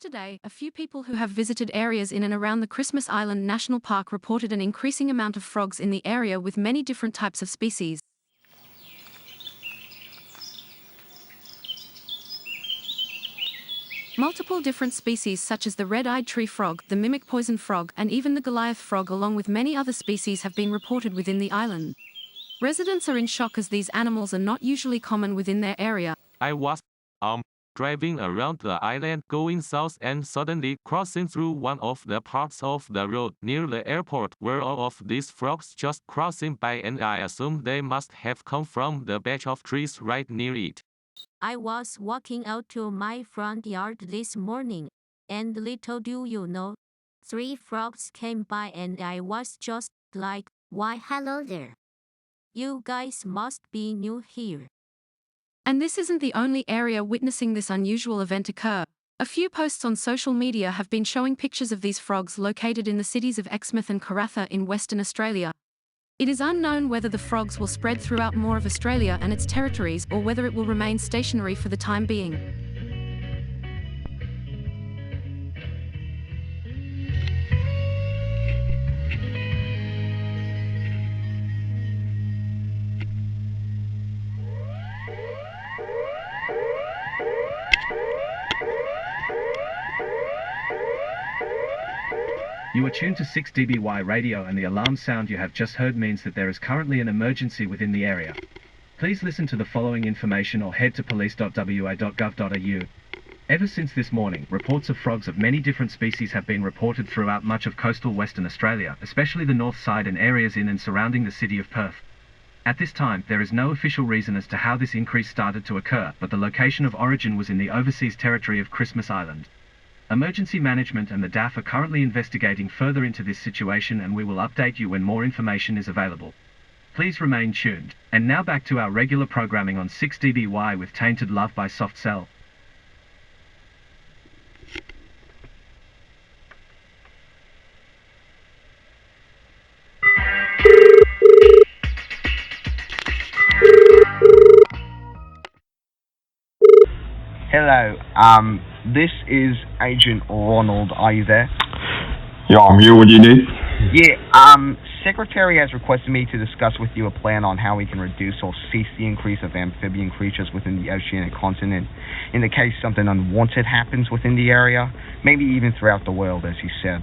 Yesterday, a few people who have visited areas in and around the Christmas Island National Park reported an increasing amount of frogs in the area with many different types of species. Multiple different species such as the red-eyed tree frog, the mimic poison frog, and even the Goliath frog along with many other species have been reported within the island. Residents are in shock as these animals are not usually common within their area. I was driving around the island going south and suddenly crossing through one of the parts of the road near the airport were all of these frogs just crossing by, and I assume they must have come from the batch of trees right near it. I was walking out to my front yard this morning, and little do you know, 3 frogs came by and I was just like, why hello there. You guys must be new here. And this isn't the only area witnessing this unusual event occur. A few posts on social media have been showing pictures of these frogs located in the cities of Exmouth and Karratha in Western Australia. It is unknown whether the frogs will spread throughout more of Australia and its territories or whether it will remain stationary for the time being. You are tuned to 6dBY radio, and the alarm sound you have just heard means that there is currently an emergency within the area. Please listen to the following information or head to police.wa.gov.au. Ever since this morning, reports of frogs of many different species have been reported throughout much of coastal Western Australia, especially the north side and areas in and surrounding the city of Perth. At this time, there is no official reason as to how this increase started to occur, but the location of origin was in the overseas territory of Christmas Island. Emergency management and the DAF are currently investigating further into this situation, and we will update you when more information is available. Please remain tuned. And now back to our regular programming on 6dBY with Tainted Love by Soft Cell. Hello, this is Agent Ronald. Are you there? Yeah, I'm here. What do you need? Yeah, Secretary has requested me to discuss with you a plan on how we can reduce or cease the increase of amphibian creatures within the oceanic continent in the case something unwanted happens within the area, maybe even throughout the world, as you said.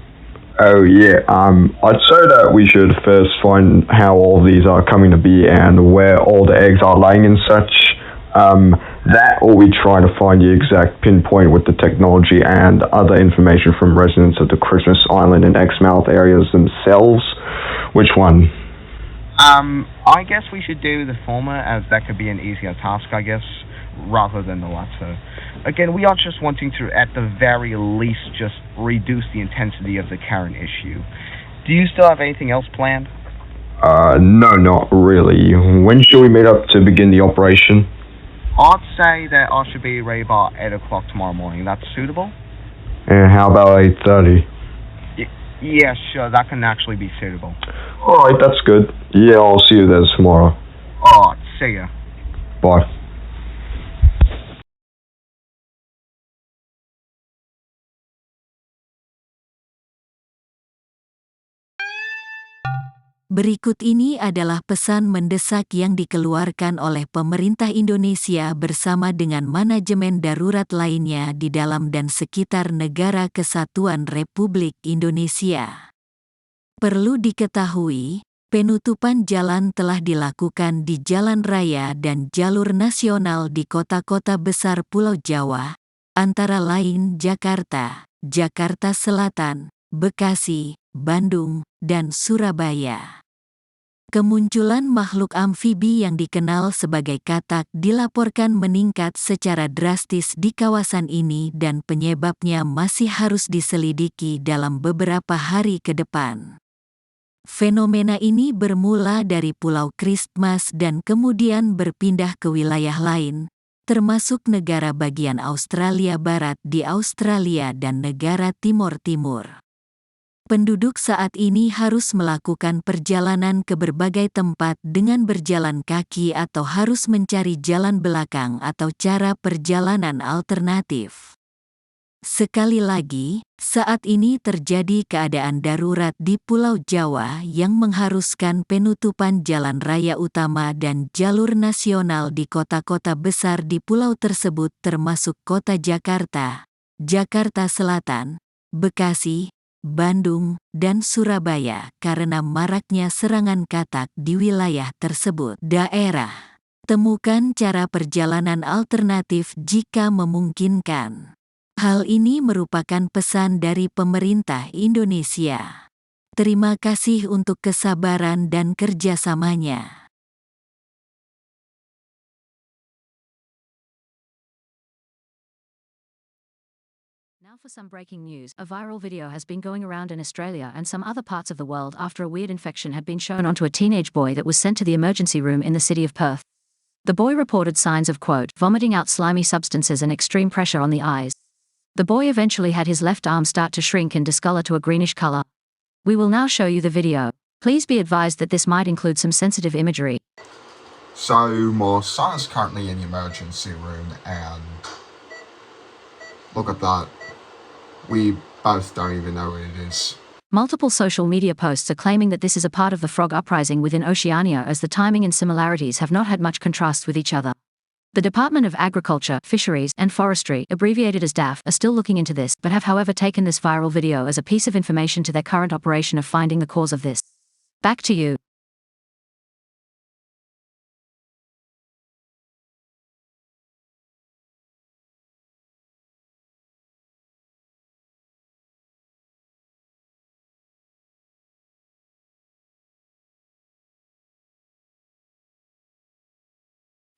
Oh, yeah. I'd say that we should first find how all these are coming to be and where all the eggs are laying and such. That, or we try to find the exact pinpoint with the technology and other information from residents of the Christmas Island and Exmouth areas themselves. Which one? I guess we should do the former, as that could be an easier task, I guess, rather than the latter. Again, we are just wanting to, at the very least, just reduce the intensity of the current issue. Do you still have anything else planned? No, not really. When should we meet up to begin the operation? I'd say that I should be ready by 8 o'clock tomorrow morning. That's suitable? And how about 8:30? Yeah, sure. That can actually be suitable. Alright, that's good. Yeah, I'll see you there tomorrow. Alright, see ya. Bye. Berikut ini adalah pesan mendesak yang dikeluarkan oleh pemerintah Indonesia bersama dengan manajemen darurat lainnya di dalam dan sekitar Negara Kesatuan Republik Indonesia. Perlu diketahui, penutupan jalan telah dilakukan di jalan raya dan jalur nasional di kota-kota besar Pulau Jawa, antara lain Jakarta, Jakarta Selatan, Bekasi, Bandung, dan Surabaya. Kemunculan makhluk amfibi yang dikenal sebagai katak dilaporkan meningkat secara drastis di kawasan ini dan penyebabnya masih harus diselidiki dalam beberapa hari ke depan. Fenomena ini bermula dari Pulau Christmas dan kemudian berpindah ke wilayah lain, termasuk negara bagian Australia Barat di Australia dan negara Timor Timur. Penduduk saat ini harus melakukan perjalanan ke berbagai tempat dengan berjalan kaki atau harus mencari jalan belakang atau cara perjalanan alternatif. Sekali lagi, saat ini terjadi keadaan darurat di Pulau Jawa yang mengharuskan penutupan jalan raya utama dan jalur nasional di kota-kota besar di pulau tersebut termasuk kota Jakarta, Jakarta Selatan, Bekasi, Bandung, dan Surabaya karena maraknya serangan katak di wilayah tersebut. Daerah. Temukan cara perjalanan alternatif jika memungkinkan. Hal ini merupakan pesan dari pemerintah Indonesia. Terima kasih untuk kesabaran dan kerjasamanya. Now for some breaking news. A viral video has been going around in Australia and some other parts of the world after a weird infection had been shown onto a teenage boy that was sent to the emergency room in the city of Perth. The boy reported signs of, quote, vomiting out slimy substances and extreme pressure on the eyes. The boy eventually had his left arm start to shrink and discolor to a greenish color. We will now show you the video. Please be advised that this might include some sensitive imagery. So my son is currently in the emergency room and look at that. We both don't even know what it is. Multiple social media posts are claiming that this is a part of the frog uprising within Oceania as the timing and similarities have not had much contrast with each other. The Department of Agriculture, Fisheries and Forestry, abbreviated as DAF, are still looking into this, but have however taken this viral video as a piece of information to their current operation of finding the cause of this. Back to you.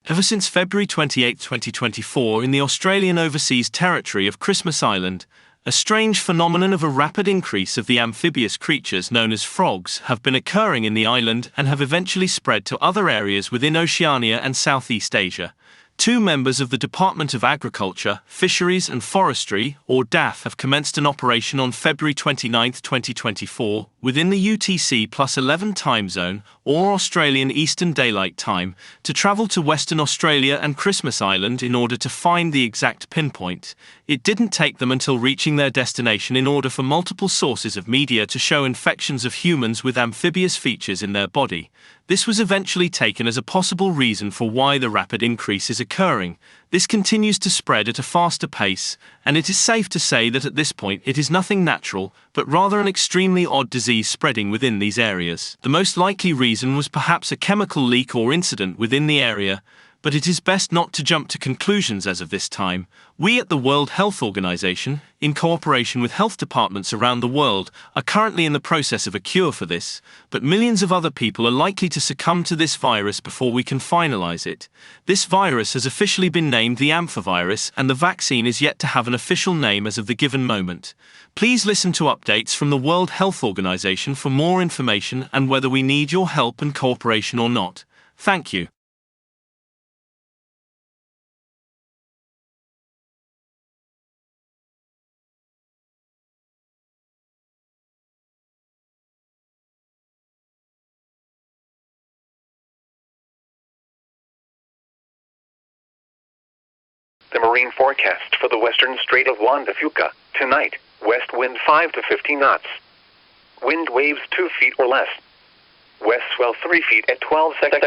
Ever since February 28, 2024, in the Australian Overseas Territory of Christmas Island, a strange phenomenon of a rapid increase of the amphibious creatures known as frogs have been occurring in the island and have eventually spread to other areas within Oceania and Southeast Asia. Two members of the Department of Agriculture, Fisheries and Forestry, or DAF, have commenced an operation on February 29, 2024, within the UTC plus 11 time zone, or Australian Eastern Daylight Time, to travel to Western Australia and Christmas Island in order to find the exact pinpoint. It didn't take them until reaching their destination in order for multiple sources of media to show infections of humans with amphibious features in their body. This was eventually taken as a possible reason for why the rapid increase is occurring. This continues to spread at a faster pace, and it is safe to say that at this point it is nothing natural, but rather an extremely odd disease spreading within these areas. The most likely reason was perhaps a chemical leak or incident within the area, but it is best not to jump to conclusions as of this time. We at the World Health Organization, in cooperation with health departments around the world, are currently in the process of a cure for this, but millions of other people are likely to succumb to this virus before we can finalize it. This virus has officially been named the amphivirus, and the vaccine is yet to have an official name as of the given moment. Please listen to updates from the World Health Organization for more information and whether we need your help and cooperation or not. Thank you. The marine forecast for the western Strait of Juan de Fuca. Tonight, west wind 5 to 15 knots. Wind waves 2 feet or less. West swell 3 feet at 12 seconds.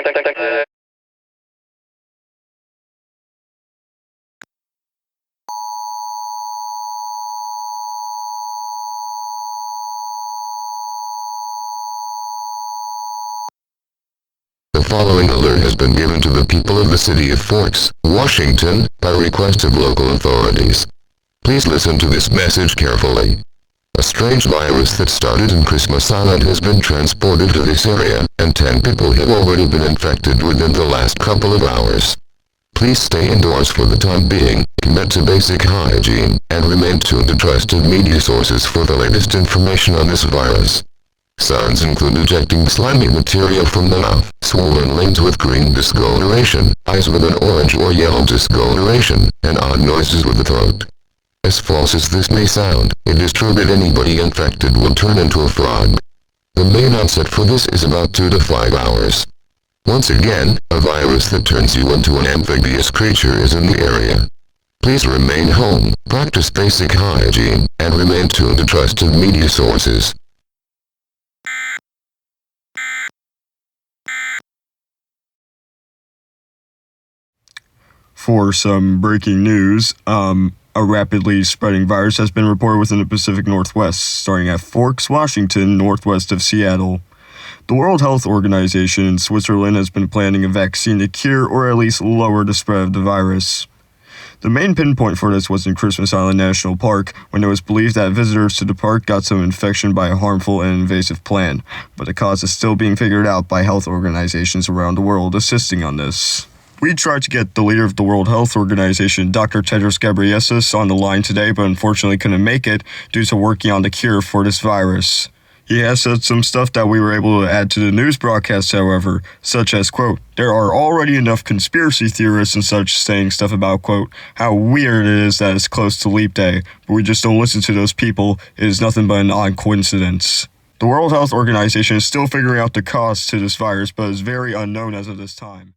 The following alert has been given to the people of the city of Forks, Washington, by request of local authorities. Please listen to this message carefully. A strange virus that started in Christmas Island has been transported to this area, and 10 people have already been infected within the last couple of hours. Please stay indoors for the time being, commit to basic hygiene, and remain tuned to trusted media sources for the latest information on this virus. Signs include ejecting slimy material from the mouth, swollen limbs with green discoloration, eyes with an orange or yellow discoloration, and odd noises with the throat. As false as this may sound, it is true that anybody infected will turn into a frog. The main onset for this is about 2 to 5 hours. Once again, a virus that turns you into an amphibious creature is in the area. Please remain home, practice basic hygiene, and remain tuned to trusted media sources. For some breaking news, a rapidly spreading virus has been reported within the Pacific Northwest, starting at Forks, Washington, northwest of Seattle. The World Health Organization in Switzerland has been planning a vaccine to cure or at least lower the spread of the virus. The main pinpoint for this was in Christmas Island National Park, when it was believed that visitors to the park got some infection by a harmful and invasive plant, but the cause is still being figured out by health organizations around the world assisting on this. We tried to get the leader of the World Health Organization, Dr. Tedros Ghebreyesus, on the line today, but unfortunately couldn't make it due to working on the cure for this virus. He has said some stuff that we were able to add to the news broadcast, however, such as, quote, there are already enough conspiracy theorists and such saying stuff about, quote, how weird it is that it's close to Leap Day, but we just don't listen to those people. It is nothing but an odd coincidence. The World Health Organization is still figuring out the cause to this virus, but is very unknown as of this time.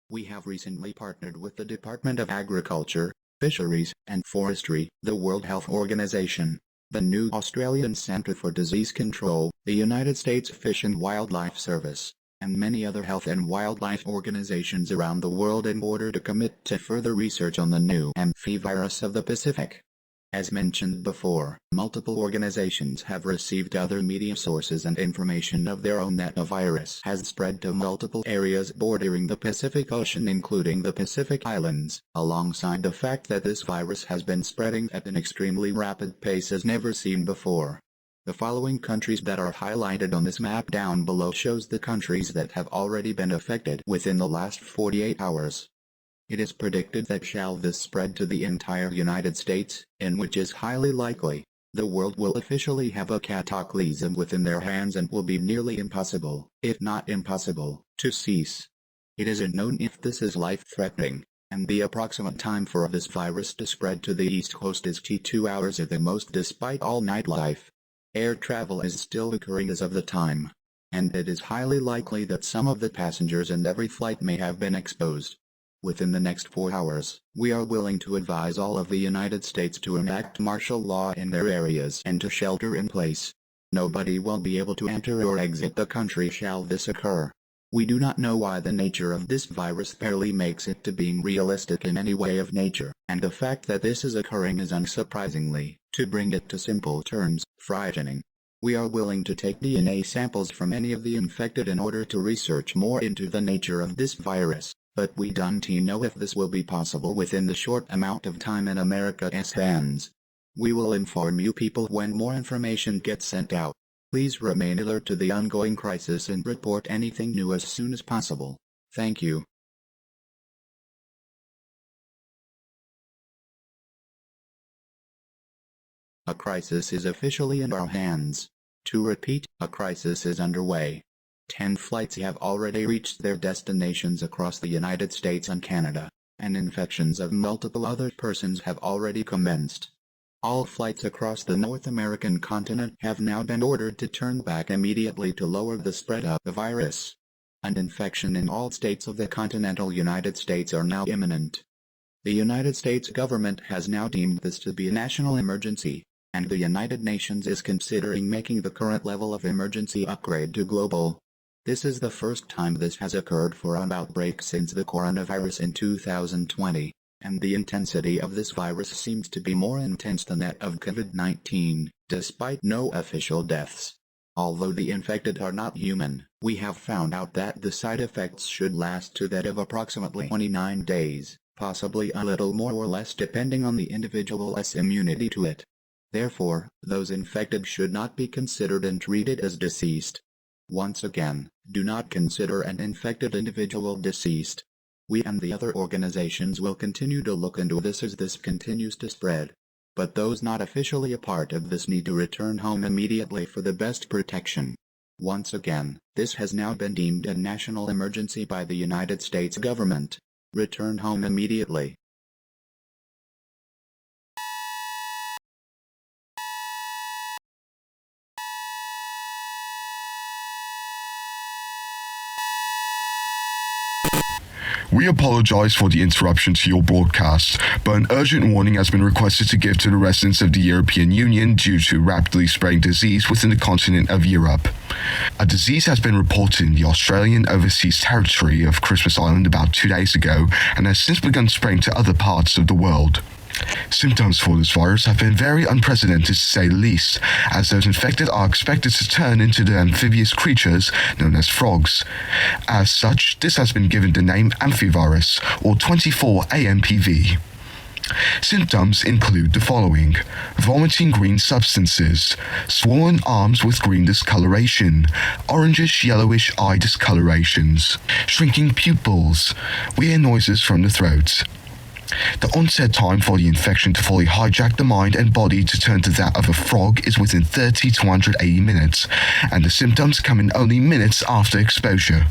We have recently partnered with the Department of Agriculture, Fisheries, and Forestry, the World Health Organization, the new Australian Centre for Disease Control, the United States Fish and Wildlife Service, and many other health and wildlife organizations around the world in order to commit to further research on the new amphivirus of the Pacific. As mentioned before, multiple organizations have received other media sources and information of their own that the virus has spread to multiple areas bordering the Pacific Ocean, including the Pacific Islands, alongside the fact that this virus has been spreading at an extremely rapid pace as never seen before. The following countries that are highlighted on this map down below shows the countries that have already been affected within the last 48 hours. It is predicted that shall this spread to the entire United States, in which is highly likely, the world will officially have a cataclysm within their hands and will be nearly impossible, if not impossible, to cease. It is unknown if this is life-threatening, and the approximate time for this virus to spread to the East Coast is 2 hours at the most despite all nightlife. Air travel is still occurring as of the time, and it is highly likely that some of the passengers in every flight may have been exposed. Within the next 4 hours, we are willing to advise all of the United States to enact martial law in their areas and to shelter in place. Nobody will be able to enter or exit the country shall this occur. We do not know why the nature of this virus barely makes it to being realistic in any way of nature, and the fact that this is occurring is unsurprisingly, to bring it to simple terms, frightening. We are willing to take DNA samples from any of the infected in order to research more into the nature of this virus. But we don't know if this will be possible within the short amount of time in America's hands. We will inform you people when more information gets sent out. Please remain alert to the ongoing crisis and report anything new as soon as possible. Thank you. A crisis is officially in our hands. To repeat, a crisis is underway. 10 flights have already reached their destinations across the United States and Canada, and infections of multiple other persons have already commenced. All flights across the North American continent have now been ordered to turn back immediately to lower the spread of the virus. An infection in all states of the continental United States are now imminent. The United States government has now deemed this to be a national emergency, and the United Nations is considering making the current level of emergency upgrade to global. This is the first time this has occurred for an outbreak since the coronavirus in 2020, and the intensity of this virus seems to be more intense than that of COVID-19, despite no official deaths. Although the infected are not human, we have found out that the side effects should last to that of approximately 29 days, possibly a little more or less depending on the individual's immunity to it. Therefore, those infected should not be considered and treated as deceased. Once again, do not consider an infected individual deceased. We and the other organizations will continue to look into this as this continues to spread. But those not officially a part of this need to return home immediately for the best protection. Once again, this has now been deemed a national emergency by the United States government. Return home immediately. We apologize for the interruption to your broadcast, but an urgent warning has been requested to give to the residents of the European Union due to rapidly spreading disease within the continent of Europe. A disease has been reported in the Australian Overseas Territory of Christmas Island about 2 days ago and has since begun spreading to other parts of the world. Symptoms for this virus have been very unprecedented to say the least, as those infected are expected to turn into the amphibious creatures known as frogs. As such, this has been given the name amphivirus, or 24-AMPV. Symptoms include the following: vomiting green substances, swollen arms with green discoloration, orangish-yellowish eye discolorations, shrinking pupils, weird noises from the throat. The onset time for the infection to fully hijack the mind and body to turn to that of a frog is within 30 to 180 minutes, and the symptoms come in only minutes after exposure.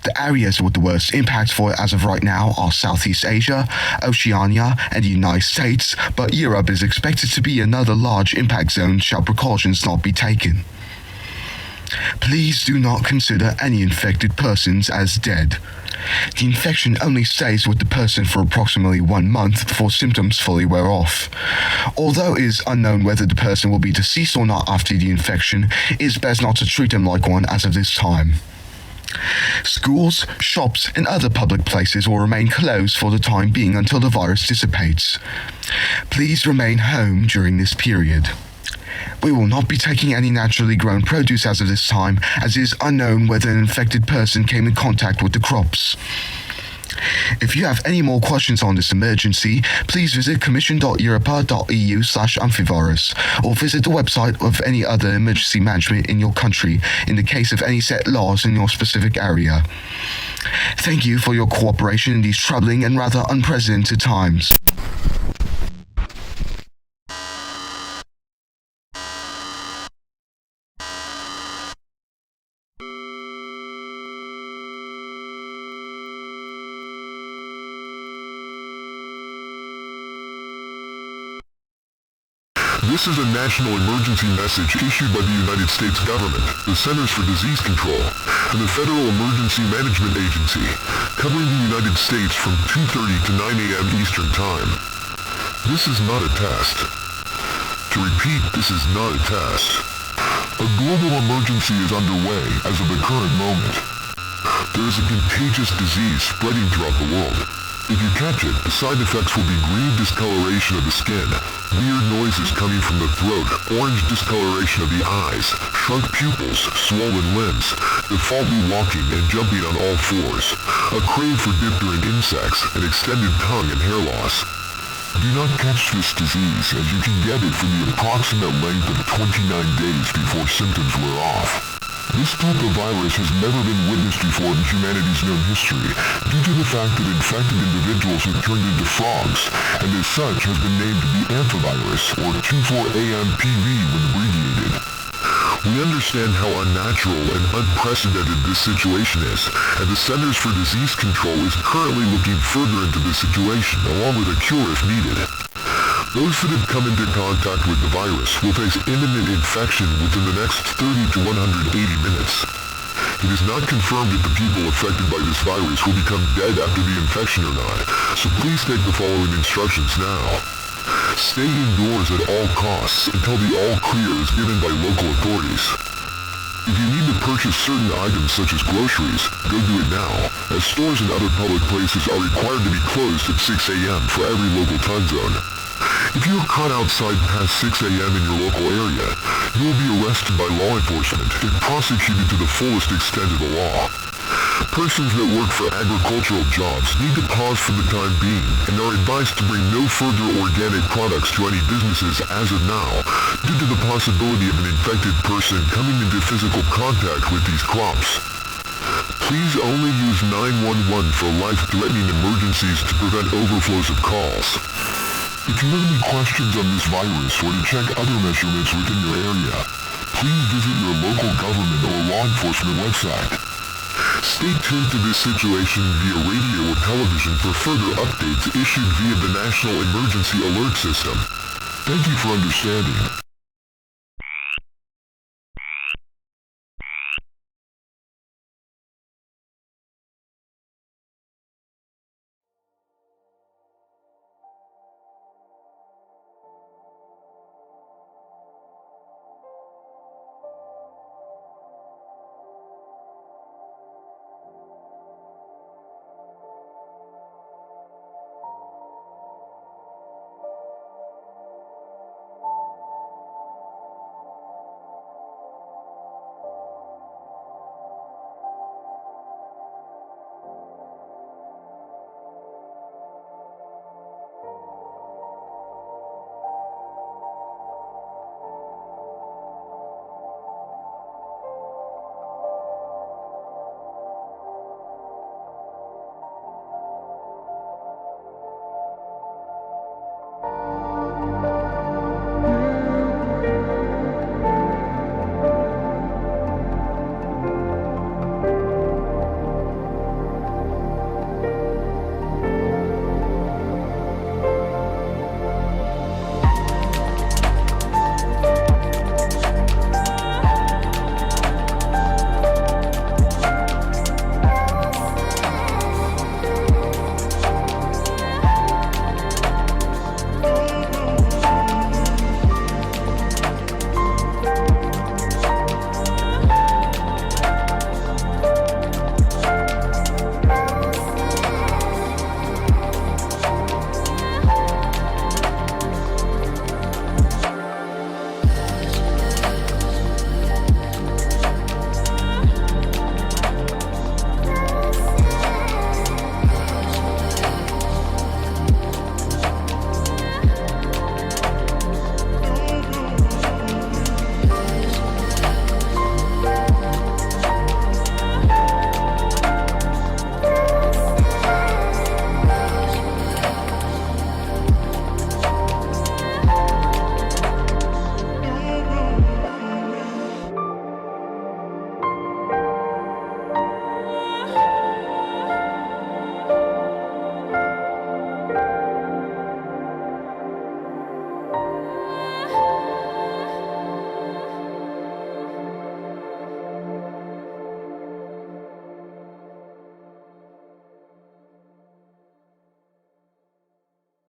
The areas with the worst impact for it as of right now are Southeast Asia, Oceania, and the United States, but Europe is expected to be another large impact zone should precautions not be taken. Please do not consider any infected persons as dead. The infection only stays with the person for approximately 1 month before symptoms fully wear off. Although it is unknown whether the person will be deceased or not after the infection, it is best not to treat them like one as of this time. Schools, shops, and other public places will remain closed for the time being until the virus dissipates. Please remain home during this period. We will not be taking any naturally grown produce as of this time, as it is unknown whether an infected person came in contact with the crops. If you have any more questions on this emergency, please visit commission.europa.eu/amphivirus or visit the website of any other emergency management in your country in the case of any set laws in your specific area. Thank you for your cooperation in these troubling and rather unprecedented times. This is a national emergency message issued by the United States government, the Centers for Disease Control, and the Federal Emergency Management Agency, covering the United States from 2:30 to 9 a.m. Eastern Time. This is not a test. To repeat, this is not a test. A global emergency is underway as of the current moment. There is a contagious disease spreading throughout the world. If you catch it, the side effects will be green discoloration of the skin, weird noises coming from the throat, orange discoloration of the eyes, shrunk pupils, swollen limbs, defaultly walking and jumping on all fours, a crave for diphtheria insects, and extended tongue and hair loss. Do not catch this disease, as you can get it for the approximate length of 29 days before symptoms wear off. This type of virus has never been witnessed before in humanity's known history, due to the fact that infected individuals have turned into frogs, and as such has been named the amphivirus, or 24-AMPV when abbreviated. We understand how unnatural and unprecedented this situation is, and the Centers for Disease Control is currently looking further into this situation, along with a cure if needed. Those that have come into contact with the virus will face imminent infection within the next 30 to 180 minutes. It is not confirmed if the people affected by this virus will become dead after the infection or not, so please take the following instructions now. Stay indoors at all costs until the all clear is given by local authorities. If you need to purchase certain items such as groceries, go do it now, as stores and other public places are required to be closed at 6 a.m. for every local time zone. If you are caught outside past 6 a.m. in your local area, you will be arrested by law enforcement and prosecuted to the fullest extent of the law. Persons that work for agricultural jobs need to pause for the time being and are advised to bring no further organic products to any businesses as of now, due to the possibility of an infected person coming into physical contact with these crops. Please only use 911 for life-threatening emergencies to prevent overflows of calls. If you have any questions on this virus or to check other measurements within your area, please visit your local government or law enforcement website. Stay tuned to this situation via radio or television for further updates issued via the National Emergency Alert System. Thank you for understanding.